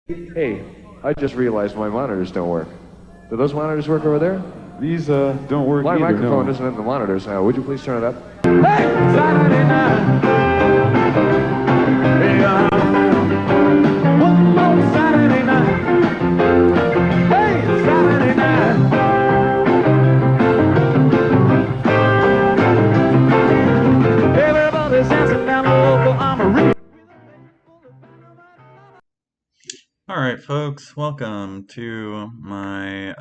Hey, I just realized my monitors don't work. Do those monitors work over there? These don't work My either, microphone no. isn't in the monitors now. Would you please turn it up? Hey, Saturday night. Hey, one more Saturday night. Hey, Saturday night. Everybody's dancing down the local armory. Alright folks, welcome to my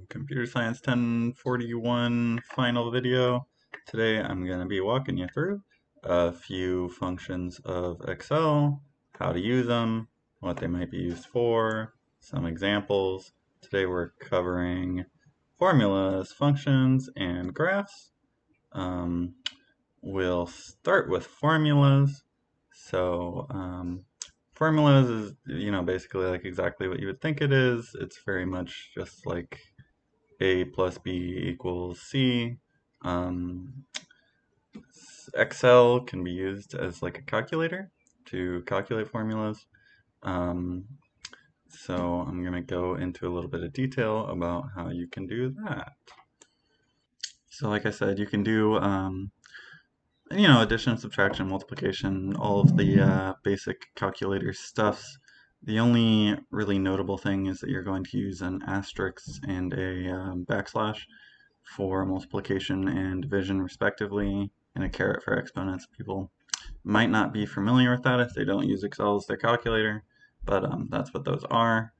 Computer Science 1041 final video. Today I'm going to be walking you through a few functions of Excel, how to use them, what they might be used for, some examples. Today we're covering formulas, functions, and graphs. We'll start with formulas. So formulas is, basically like exactly what you would think it is. It's very much just like A plus B equals C. Excel can be used as like a calculator to calculate formulas. So I'm going to go into a little bit of detail about how you can do that. So like I said, you can do addition, subtraction, multiplication, all of the basic calculator stuffs. The only really notable thing is that you're going to use an asterisk and a backslash for multiplication and division respectively, and a caret for exponents. People might not be familiar with that if they don't use Excel as their calculator, but that's what those are.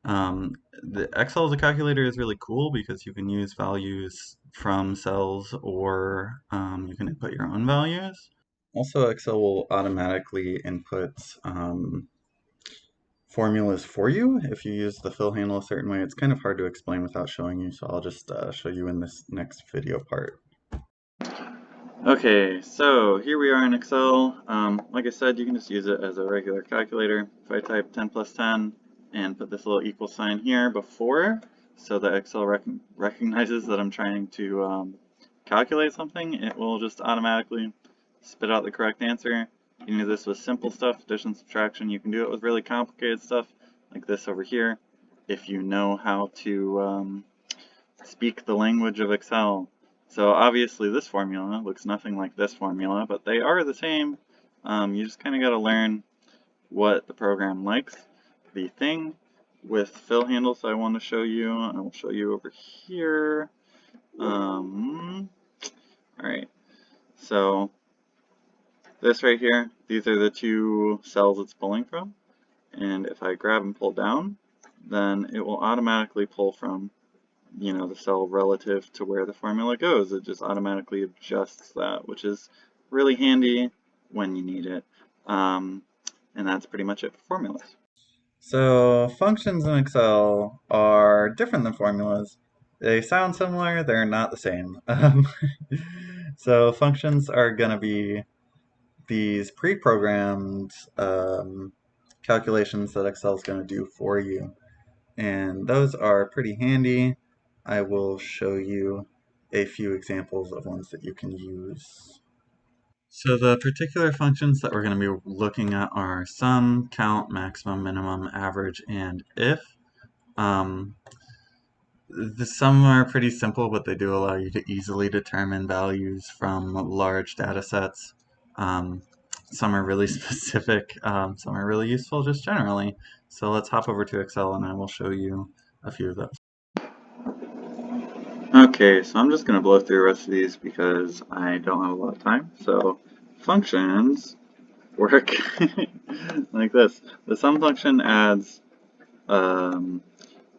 The Excel as a calculator is really cool because you can use values from cells, or you can input your own values. Also, Excel will automatically input formulas for you if you use the fill handle a certain way. It's kind of hard to explain without showing you, so I'll just show you in this next video part. Okay, so here we are in Excel. Like I said, you can just use it as a regular calculator. If I type 10 plus 10 and put this little equal sign here before, so that Excel recognizes that I'm trying to calculate something, it will just automatically spit out the correct answer. You can do this with simple stuff, addition, subtraction. You can do it with really complicated stuff, like this over here, if you know how to speak the language of Excel. So obviously this formula looks nothing like this formula, but they are the same. You just kind of got to learn what the program likes. The thing with fill handles I want to show you, I will show you over here. Alright, so this right here, these are the two cells it's pulling from. And if I grab and pull down, then it will automatically pull from the cell relative to where the formula goes. It just automatically adjusts that, which is really handy when you need it. And that's pretty much it for formulas. So functions in Excel are different than formulas. They sound similar, they're not the same. So functions are going to be these pre-programmed calculations that Excel is going to do for you. And those are pretty handy. I will show you a few examples of ones that you can use. So the particular functions that we're going to be looking at are sum, count, maximum, minimum, average, and if. Some are pretty simple, but they do allow you to easily determine values from large data sets. Some are really specific, some are really useful just generally. So let's hop over to Excel and I will show you a few of those. Okay, so I'm just going to blow through the rest of these because I don't have a lot of time. So functions work like this. The sum function adds all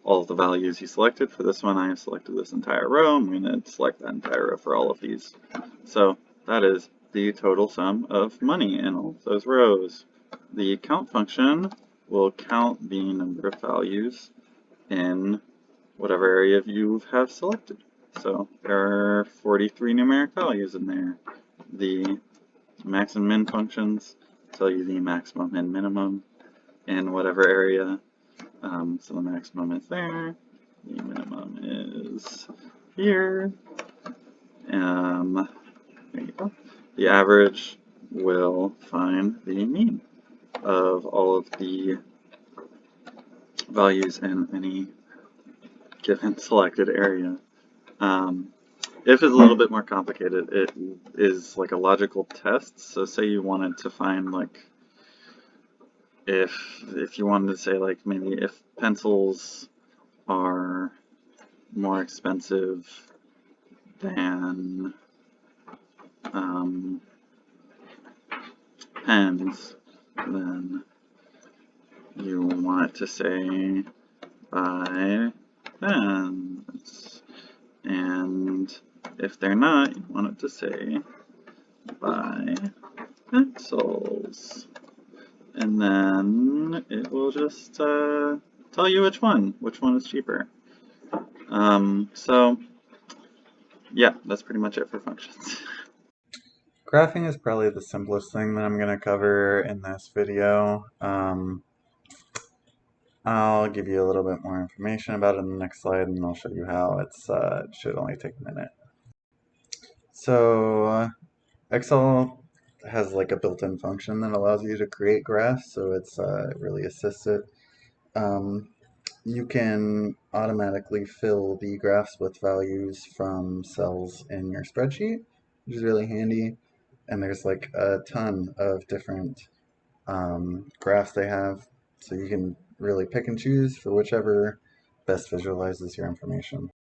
of the values you selected. For this one, I have selected this entire row. I'm going to select that entire row for all of these. So that is the total sum of money in all of those rows. The count function will count the number of values in whatever area you have selected. So there are 43 numeric values in there. The max and min functions tell you the maximum and minimum in whatever area. So the maximum is there, the minimum is here. There you go. The average will find the mean of all of the values in any given selected area. If is a little bit more complicated. It is like a logical test. So say you wanted to find like if you wanted to say like maybe if pencils are more expensive than pens, then you want it to say buy pens, and if they're not, you want it to say buy pencils, and then it will just tell you which one is cheaper. So yeah, that's pretty much it for functions. Graphing is probably the simplest thing that I'm going to cover in this video. I'll give you a little bit more information about it in the next slide, and I'll show you how. It should only take a minute. So Excel has like a built-in function that allows you to create graphs, so it's really assists it. You can automatically fill the graphs with values from cells in your spreadsheet, which is really handy. And there's like a ton of different graphs they have, so you can really pick and choose for whichever best visualizes your information.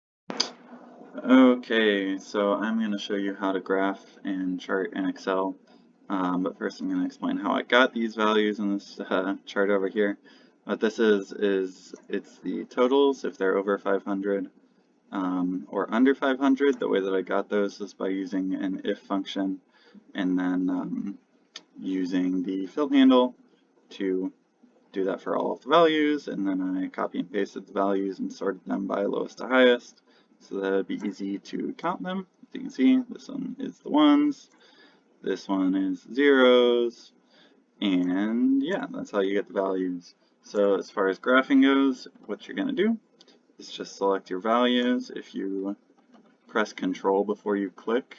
Okay, so I'm going to show you how to graph and chart in Excel, but first I'm going to explain how I got these values in this chart over here. What this is it's the totals if they're over 500 or under 500. The way that I got those is by using an if function and then using the fill handle to do that for all of the values, and then I copy and pasted the values and sorted them by lowest to highest so that it'd be easy to count them. As you can see, this one is the ones, this one is zeros, and yeah, that's how you get the values. So as far as graphing goes, what you're going to do is just select your values. If you press Control before you click,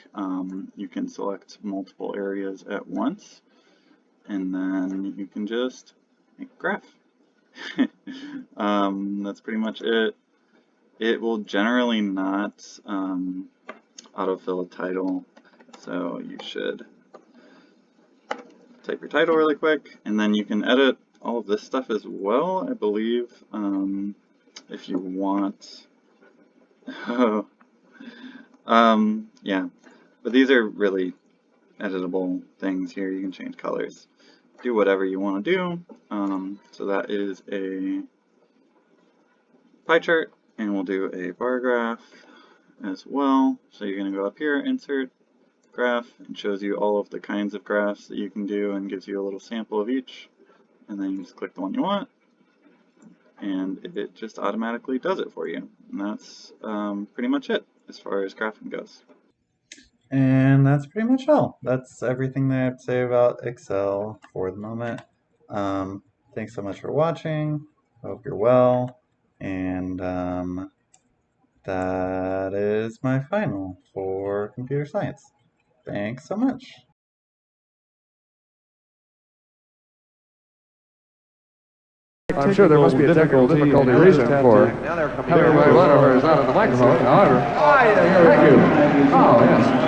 you can select multiple areas at once, and then you can just make a graph. That's pretty much it. It will generally not autofill a title, so you should type your title really quick, and then you can edit all of this stuff as well, I believe, if you want. Yeah, but these are really editable things here. You can change colors, do whatever you want to do. So that is a pie chart, and we'll do a bar graph as well. So you're going to go up here, insert graph, and shows you all of the kinds of graphs that you can do and gives you a little sample of each, and then you just click the one you want and it just automatically does it for you. And that's pretty much it as far as graphing goes. And that's pretty much all. That's everything that I have to say about Excel for the moment. Thanks so much for watching. Hope you're well. And that is my final for computer science. Thanks so much. I'm sure there must be a technical difficulty reason for having my monitor is not on the microphone. However, thank you. Oh, yes.